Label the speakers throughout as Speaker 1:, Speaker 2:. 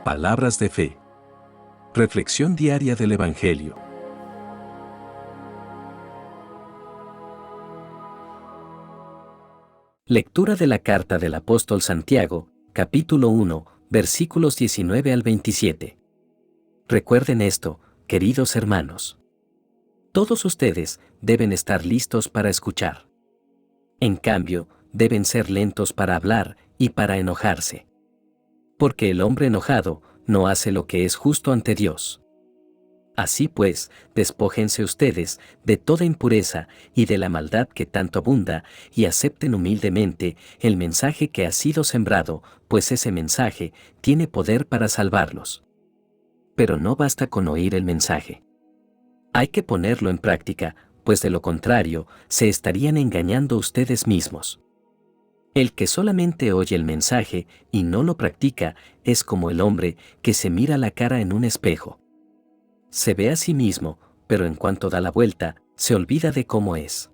Speaker 1: Palabras de fe. Reflexión diaria del Evangelio. Lectura de la carta del apóstol Santiago, capítulo 1, versículos 19 al 27. Recuerden esto, queridos hermanos. Todos ustedes deben estar listos para escuchar. En cambio, deben ser lentos para hablar y para enojarse. Porque el hombre enojado no hace lo que es justo ante Dios. Así pues, despójense ustedes de toda impureza y de la maldad que tanto abunda, y acepten humildemente el mensaje que ha sido sembrado, pues ese mensaje tiene poder para salvarlos. Pero no basta con oír el mensaje. Hay que ponerlo en práctica, pues de lo contrario, se estarían engañando ustedes mismos. El que solamente oye el mensaje y no lo practica es como el hombre que se mira la cara en un espejo. Se ve a sí mismo, pero en cuanto da la vuelta, se olvida de cómo es.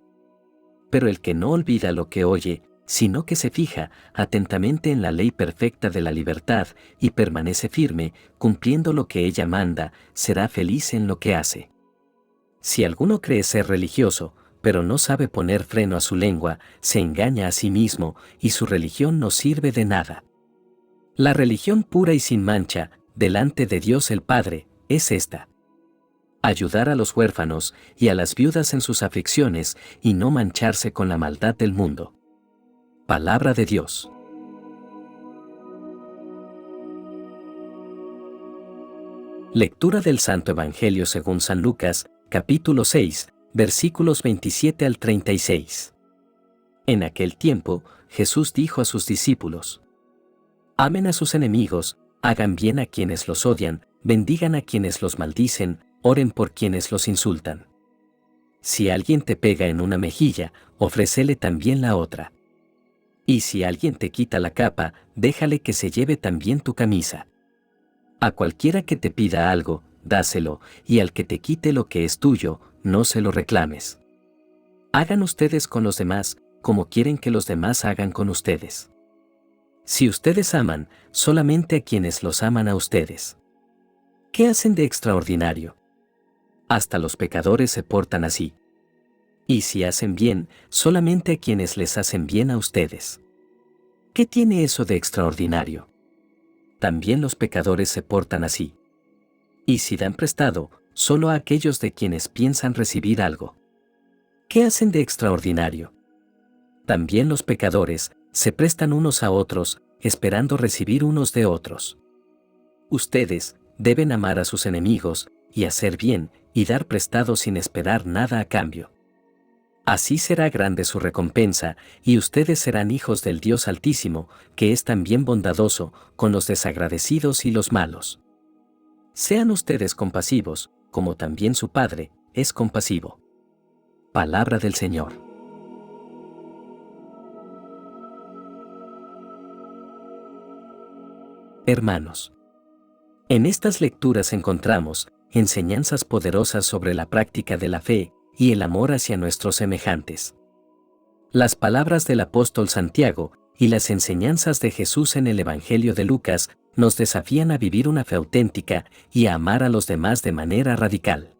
Speaker 1: Pero el que no olvida lo que oye, sino que se fija atentamente en la ley perfecta de la libertad y permanece firme, cumpliendo lo que ella manda, será feliz en lo que hace. Si alguno cree ser religioso, pero no sabe poner freno a su lengua, se engaña a sí mismo, y su religión no sirve de nada. La religión pura y sin mancha, delante de Dios el Padre, es esta: ayudar a los huérfanos y a las viudas en sus aflicciones, y no mancharse con la maldad del mundo. Palabra de Dios. Lectura del Santo Evangelio según San Lucas, capítulo 6, versículos 27 al 36. En aquel tiempo, Jesús dijo a sus discípulos: amen a sus enemigos, hagan bien a quienes los odian, bendigan a quienes los maldicen, oren por quienes los insultan. Si alguien te pega en una mejilla, ofrécele también la otra. Y si alguien te quita la capa, déjale que se lleve también tu camisa. A cualquiera que te pida algo, dáselo, y al que te quite lo que es tuyo, no se lo reclames. Hagan ustedes con los demás como quieren que los demás hagan con ustedes. Si ustedes aman, solamente a quienes los aman a ustedes. ¿Qué hacen de extraordinario? Hasta los pecadores se portan así. Y si hacen bien, solamente a quienes les hacen bien a ustedes. ¿Qué tiene eso de extraordinario? También los pecadores se portan así. Y si dan prestado, solo a aquellos de quienes piensan recibir algo. ¿Qué hacen de extraordinario? También los pecadores se prestan unos a otros, esperando recibir unos de otros. Ustedes deben amar a sus enemigos, y hacer bien, y dar prestado sin esperar nada a cambio. Así será grande su recompensa, y ustedes serán hijos del Dios Altísimo, que es también bondadoso con los desagradecidos y los malos. Sean ustedes compasivos, como también su Padre es compasivo. Palabra del Señor. Hermanos, en estas lecturas encontramos enseñanzas poderosas sobre la práctica de la fe y el amor hacia nuestros semejantes. Las palabras del apóstol Santiago y las enseñanzas de Jesús en el Evangelio de Lucas nos desafían a vivir una fe auténtica y a amar a los demás de manera radical.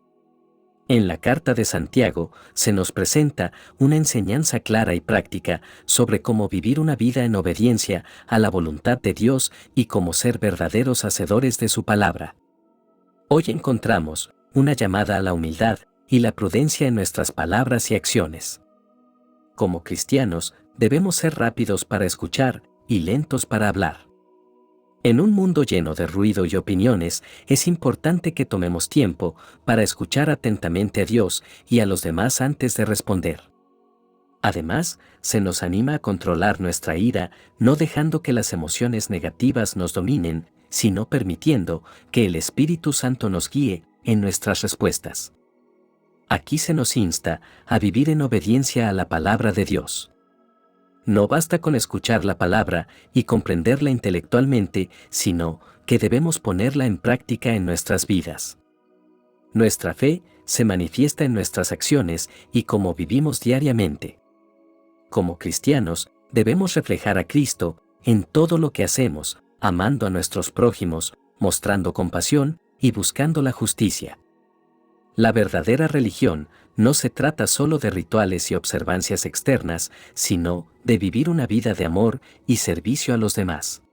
Speaker 1: En la carta de Santiago se nos presenta una enseñanza clara y práctica sobre cómo vivir una vida en obediencia a la voluntad de Dios y cómo ser verdaderos hacedores de su palabra. Hoy encontramos una llamada a la humildad y la prudencia en nuestras palabras y acciones. Como cristianos, debemos ser rápidos para escuchar y lentos para hablar. En un mundo lleno de ruido y opiniones, es importante que tomemos tiempo para escuchar atentamente a Dios y a los demás antes de responder. Además, se nos anima a controlar nuestra ira, no dejando que las emociones negativas nos dominen, sino permitiendo que el Espíritu Santo nos guíe en nuestras respuestas. Aquí se nos insta a vivir en obediencia a la palabra de Dios. No basta con escuchar la palabra y comprenderla intelectualmente, sino que debemos ponerla en práctica en nuestras vidas. Nuestra fe se manifiesta en nuestras acciones y cómo vivimos diariamente. Como cristianos, debemos reflejar a Cristo en todo lo que hacemos, amando a nuestros prójimos, mostrando compasión y buscando la justicia. La verdadera religión no se trata solo de rituales y observancias externas, sino de vivir una vida de amor y servicio a los demás.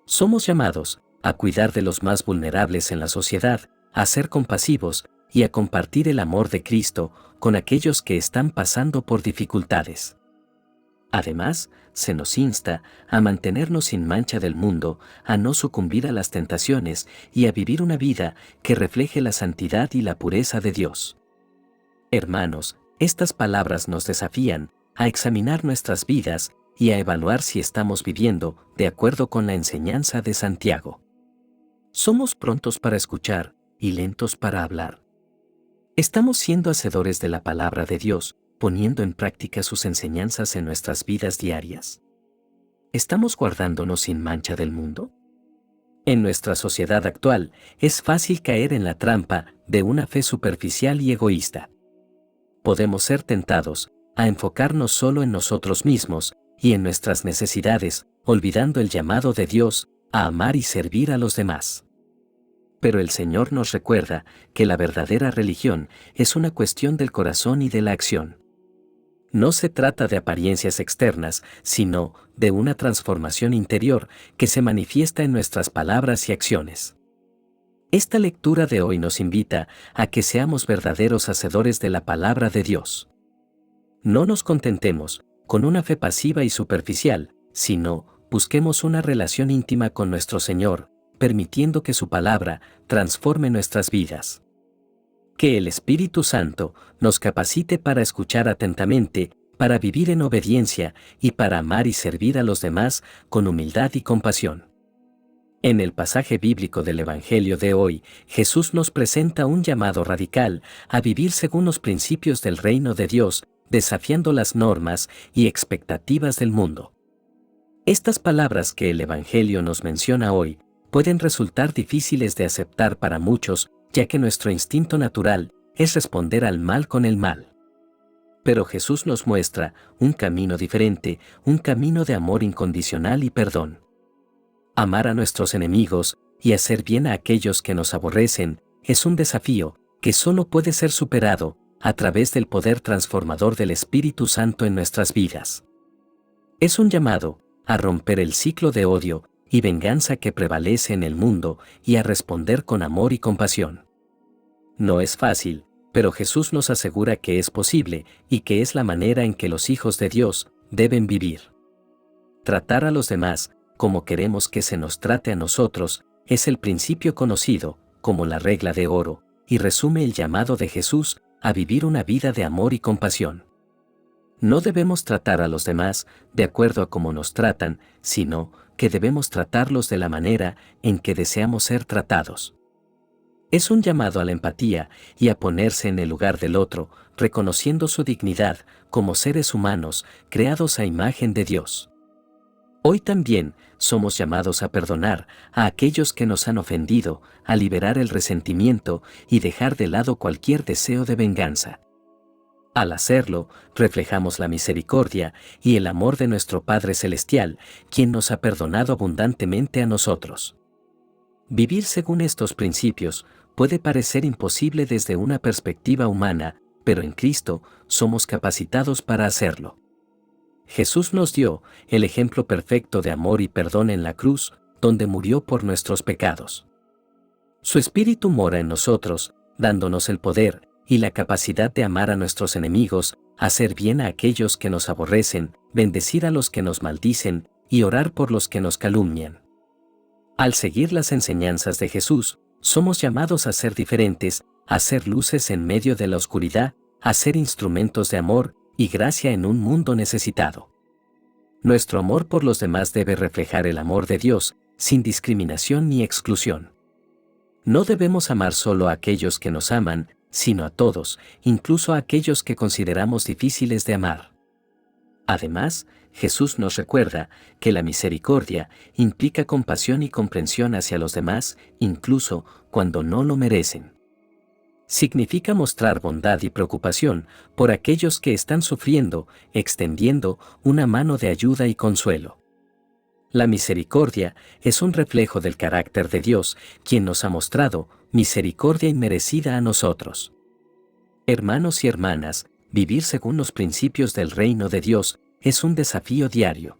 Speaker 1: Somos llamados a cuidar de los más vulnerables en la sociedad, a ser compasivos y a compartir el amor de Cristo con aquellos que están pasando por dificultades. Además, se nos insta a mantenernos sin mancha del mundo, a no sucumbir a las tentaciones y a vivir una vida que refleje la santidad y la pureza de Dios. Hermanos, estas palabras nos desafían a examinar nuestras vidas y a evaluar si estamos viviendo de acuerdo con la enseñanza de Santiago. Somos prontos para escuchar y lentos para hablar. ¿Estamos siendo hacedores de la palabra de Dios, poniendo en práctica sus enseñanzas en nuestras vidas diarias? ¿Estamos guardándonos sin mancha del mundo? En nuestra sociedad actual, es fácil caer en la trampa de una fe superficial y egoísta. Podemos ser tentados a enfocarnos solo en nosotros mismos y en nuestras necesidades, olvidando el llamado de Dios a amar y servir a los demás. Pero el Señor nos recuerda que la verdadera religión es una cuestión del corazón y de la acción. No se trata de apariencias externas, sino de una transformación interior que se manifiesta en nuestras palabras y acciones. Esta lectura de hoy nos invita a que seamos verdaderos hacedores de la palabra de Dios. No nos contentemos con una fe pasiva y superficial, sino busquemos una relación íntima con nuestro Señor, permitiendo que su palabra transforme nuestras vidas. Que el Espíritu Santo nos capacite para escuchar atentamente, para vivir en obediencia y para amar y servir a los demás con humildad y compasión. En el pasaje bíblico del Evangelio de hoy, Jesús nos presenta un llamado radical a vivir según los principios del reino de Dios, desafiando las normas y expectativas del mundo. Estas palabras que el Evangelio nos menciona hoy pueden resultar difíciles de aceptar para muchos, ya que nuestro instinto natural es responder al mal con el mal. Pero Jesús nos muestra un camino diferente, un camino de amor incondicional y perdón. Amar a nuestros enemigos y hacer bien a aquellos que nos aborrecen es un desafío que solo puede ser superado a través del poder transformador del Espíritu Santo en nuestras vidas. Es un llamado a romper el ciclo de odio y venganza que prevalece en el mundo y a responder con amor y compasión. No es fácil, pero Jesús nos asegura que es posible y que es la manera en que los hijos de Dios deben vivir. Tratar a los demás como queremos que se nos trate a nosotros es el principio conocido como la regla de oro y resume el llamado de Jesús a vivir una vida de amor y compasión. No debemos tratar a los demás de acuerdo a cómo nos tratan, sino que debemos tratarlos de la manera en que deseamos ser tratados. Es un llamado a la empatía y a ponerse en el lugar del otro, reconociendo su dignidad como seres humanos creados a imagen de Dios. Hoy también somos llamados a perdonar a aquellos que nos han ofendido, a liberar el resentimiento y dejar de lado cualquier deseo de venganza. Al hacerlo, reflejamos la misericordia y el amor de nuestro Padre Celestial, quien nos ha perdonado abundantemente a nosotros. Vivir según estos principios puede parecer imposible desde una perspectiva humana, pero en Cristo somos capacitados para hacerlo. Jesús nos dio el ejemplo perfecto de amor y perdón en la cruz, donde murió por nuestros pecados. Su Espíritu mora en nosotros, dándonos el poder y la capacidad de amar a nuestros enemigos, hacer bien a aquellos que nos aborrecen, bendecir a los que nos maldicen y orar por los que nos calumnian. Al seguir las enseñanzas de Jesús, somos llamados a ser diferentes, a ser luces en medio de la oscuridad, a ser instrumentos de amor y gracia en un mundo necesitado. Nuestro amor por los demás debe reflejar el amor de Dios, sin discriminación ni exclusión. No debemos amar solo a aquellos que nos aman, sino a todos, incluso a aquellos que consideramos difíciles de amar. Además, Jesús nos recuerda que la misericordia implica compasión y comprensión hacia los demás, incluso cuando no lo merecen. Significa mostrar bondad y preocupación por aquellos que están sufriendo, extendiendo una mano de ayuda y consuelo. La misericordia es un reflejo del carácter de Dios, quien nos ha mostrado misericordia inmerecida a nosotros. Hermanos y hermanas, vivir según los principios del reino de Dios es un desafío diario.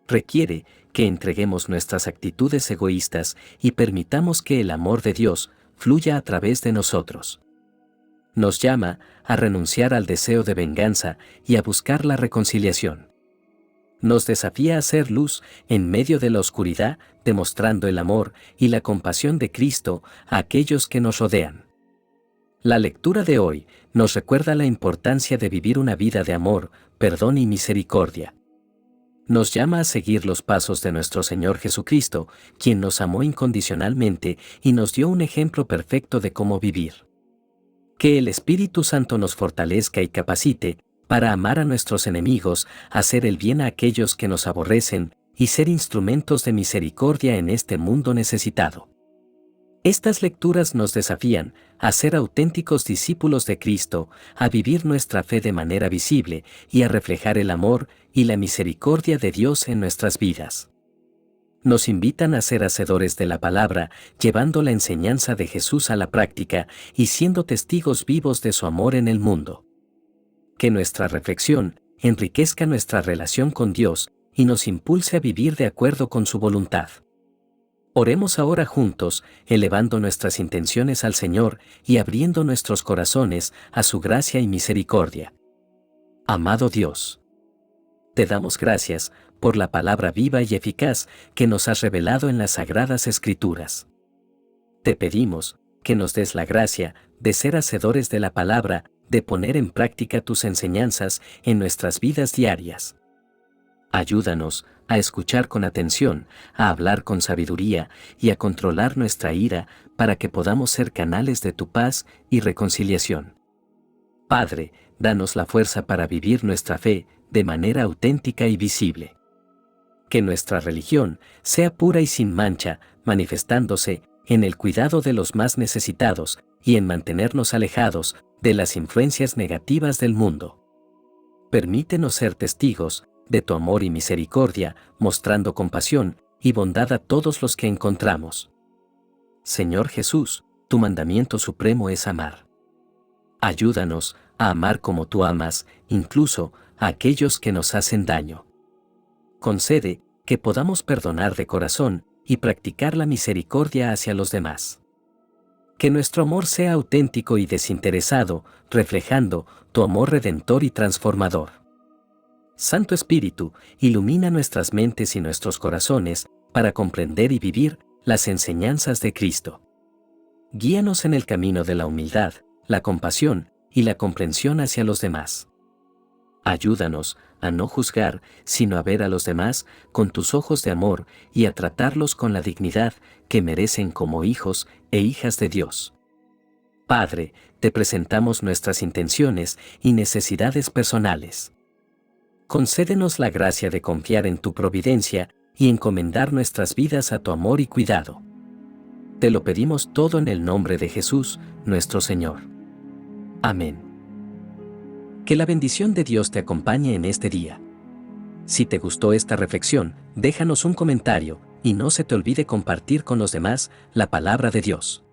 Speaker 1: Requiere que entreguemos nuestras actitudes egoístas y permitamos que el amor de Dios fluya a través de nosotros. Nos llama a renunciar al deseo de venganza y a buscar la reconciliación. Nos desafía a ser luz en medio de la oscuridad, demostrando el amor y la compasión de Cristo a aquellos que nos rodean. La lectura de hoy nos recuerda la importancia de vivir una vida de amor, perdón y misericordia. Nos llama a seguir los pasos de nuestro Señor Jesucristo, quien nos amó incondicionalmente y nos dio un ejemplo perfecto de cómo vivir. Que el Espíritu Santo nos fortalezca y capacite para amar a nuestros enemigos, hacer el bien a aquellos que nos aborrecen y ser instrumentos de misericordia en este mundo necesitado. Estas lecturas nos desafían a ser auténticos discípulos de Cristo, a vivir nuestra fe de manera visible y a reflejar el amor y la misericordia de Dios en nuestras vidas. Nos invitan a ser hacedores de la palabra, llevando la enseñanza de Jesús a la práctica y siendo testigos vivos de su amor en el mundo. Que nuestra reflexión enriquezca nuestra relación con Dios y nos impulse a vivir de acuerdo con su voluntad. Oremos ahora juntos, elevando nuestras intenciones al Señor y abriendo nuestros corazones a su gracia y misericordia. Amado Dios, te damos gracias por la palabra viva y eficaz que nos has revelado en las Sagradas Escrituras. Te pedimos que nos des la gracia de ser hacedores de la palabra, de poner en práctica tus enseñanzas en nuestras vidas diarias. Ayúdanos a escuchar con atención, a hablar con sabiduría y a controlar nuestra ira para que podamos ser canales de tu paz y reconciliación. Padre, danos la fuerza para vivir nuestra fe de manera auténtica y visible. Que nuestra religión sea pura y sin mancha, manifestándose en el cuidado de los más necesitados y en mantenernos alejados de las influencias negativas del mundo. Permítenos ser testigos de tu amor y misericordia, mostrando compasión y bondad a todos los que encontramos. Señor Jesús, tu mandamiento supremo es amar. Ayúdanos a amar como tú amas, incluso a aquellos que nos hacen daño. Concede que podamos perdonar de corazón y practicar la misericordia hacia los demás. Que nuestro amor sea auténtico y desinteresado, reflejando tu amor redentor y transformador. Santo Espíritu, ilumina nuestras mentes y nuestros corazones para comprender y vivir las enseñanzas de Cristo. Guíanos en el camino de la humildad, la compasión y la comprensión hacia los demás. Ayúdanos a no juzgar, sino a ver a los demás con tus ojos de amor y a tratarlos con la dignidad que merecen como hijos e hijas de Dios. Padre, te presentamos nuestras intenciones y necesidades personales. Concédenos la gracia de confiar en tu providencia y encomendar nuestras vidas a tu amor y cuidado. Te lo pedimos todo en el nombre de Jesús, nuestro Señor. Amén. Que la bendición de Dios te acompañe en este día. Si te gustó esta reflexión, déjanos un comentario y no se te olvide compartir con los demás la palabra de Dios.